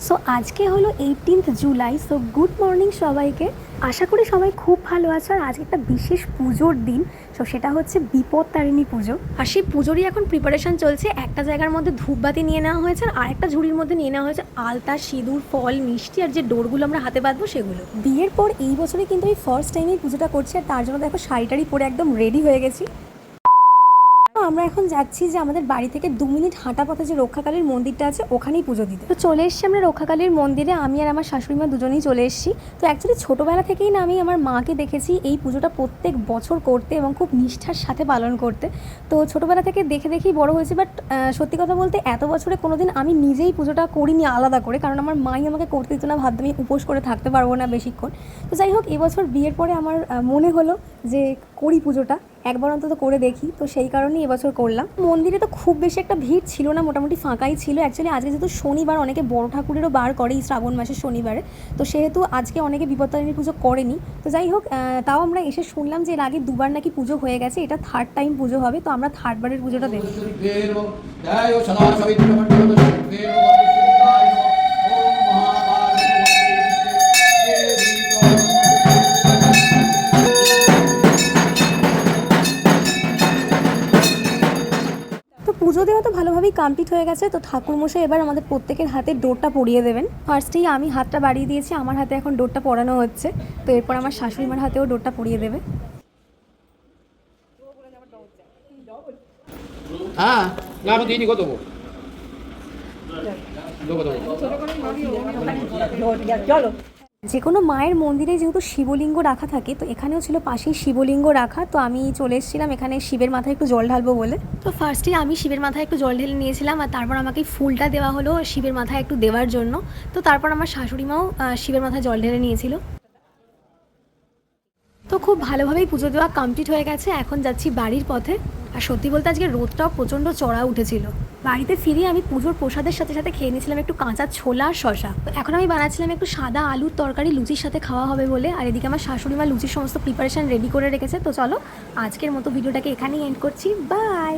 So আজকে হলো 18th July. So good morning সবাইকে। আশা করি সবাই খুব ভালো আছো। আর আজকে একটা বিশেষ পুজোর দিন। সো সেটা হচ্ছে বিপত্তারিণী পুজো। আর সেই পুজোরই এখন প্রিপারেশন চলছে। একটা জায়গার মধ্যে ধূপবাতি নিয়ে নেওয়া হয়েছে আর আরেকটা ঝুড়ির মধ্যে নিয়ে নেওয়া হয়েছে আলতা, সিঁদুর, ফল, মিষ্টি আর যে ডোরগুলো আমরা হাতে বাঁধবো সেগুলো। বিয়ের পর এই বছরে কিন্তু আমি ফার্স্ট টাইমই পুজোটা করছি। আর তার জন্য দেখো শাড়িটারি পরে একদম রেডি হয়ে গেছি। আমরা এখন যাচ্ছি যে আমাদের বাড়ি থেকে 2 মিনিট হাঁটা পথে যে রক্ষাকালীর মন্দিরটা আছে ওখানেই পুজো দিতে। তো চলে এসেছি আমরা রক্ষাকালীর মন্দিরে। আমি আর আমার শাশুড়ি মা দুজনেই চলে এসেছি। তো অ্যাকচুয়ালি ছোটোবেলা থেকেই না আমি আমার মাকে দেখেছি এই পুজোটা প্রত্যেক বছর করতে এবং খুব নিষ্ঠার সাথে পালন করতে। তো ছোটোবেলা থেকে দেখে দেখেই বড় হয়েছে। বাট সত্যি কথা বলতে এত বছরে কোনোদিন আমি নিজেই পুজোটা করিনি আলাদা করে, কারণ আমার মাই আমাকে করতে দিত না। ভাবতাম আমি উপোস করে থাকতে পারবো না বেশিক্ষণ। তো যাই হোক, এবছর বিয়ের পরে আমার মনে হলো যে করি পুজোটা, একবার অন্তত করে দেখি। তো সেই কারণেই এবছর করলাম। মন্দিরে তো খুব বেশি একটা ভিড় ছিল না, মোটামুটি ফাঁকাই ছিল। অ্যাকচুয়ালি আজকে যেহেতু শনিবার, অনেকে বড় ঠাকুরেরও বার করে এই শ্রাবণ মাসের শনিবারে, তো সেহেতু আজকে অনেকে বিপত্তারিণী পুজো করেনি। তো যাই হোক, তাও আমরা এসে শুনলাম যে এর আগে 2বার নাকি পুজো হয়ে গেছে, এটা 3rd টাইম পুজো হবে। তো আমরা 3rd বারের পুজোটা দেব। তো পুজো দেওয়া তো ভালোভাবেই কমপ্লিট হয়ে গেছে। তো ঠাকুরমশাই এবার আমাদের প্রত্যেকের হাতে ডোরটা পরিয়ে দেবেন। ফার্স্টেই আমি হাতটা বাড়িয়ে দিয়েছি, আমার হাতে এখন ডোরটা পরানো হচ্ছে। তো এরপর আমার শাশুড়ি মার হাতেও ডোরটা পরিয়ে দেবে। হ্যাঁ, না আমি দিইনি, কত দেবো? চলো। যে কোনো মায়ের মন্দিরে যেহেতু শিবলিঙ্গ রাখা থাকে, তো এখানেও ছিল পাশেই শিবলিঙ্গ রাখা। তো আমি চলে এসেছিলাম এখানে শিবের মাথায় একটু জল ঢালবো বলে। তো ফার্স্টে আমি শিবের মাথায় একটু জল ঢেলে নিয়েছিলাম, আর তারপর আমাকে ফুলটা দেওয়া হলো শিবের মাথায় একটু দেওয়ার জন্য। তো তারপর আমার শাশুড়ি মাও শিবের মাথায় জল ঢেলে নিয়েছিল। তো খুব ভালোভাবেই পুজো দেওয়া কমপ্লিট হয়ে গেছে। এখন যাচ্ছি বাড়ির পথে। আর সত্যি বলতে আজকে রোদটাও প্রচণ্ড চড়া উঠেছিল। বাড়িতে ফিরে আমি পুজোর প্রসাদের সাথে সাথে খেয়ে নিয়েছিলাম একটু কাঁচা ছোলা আর শশা। এখন আমি বানাচ্ছিলাম একটু সাদা আলুর তরকারি লুচির সাথে খাওয়া হবে বলে। আর এদিকে আমার শাশুড়ি মা লুচির সমস্ত প্রিপারেশন রেডি করে রেখেছে। তো চলো, আজকের মতো ভিডিওটাকে এখানেই এন্ড করছি। বাই।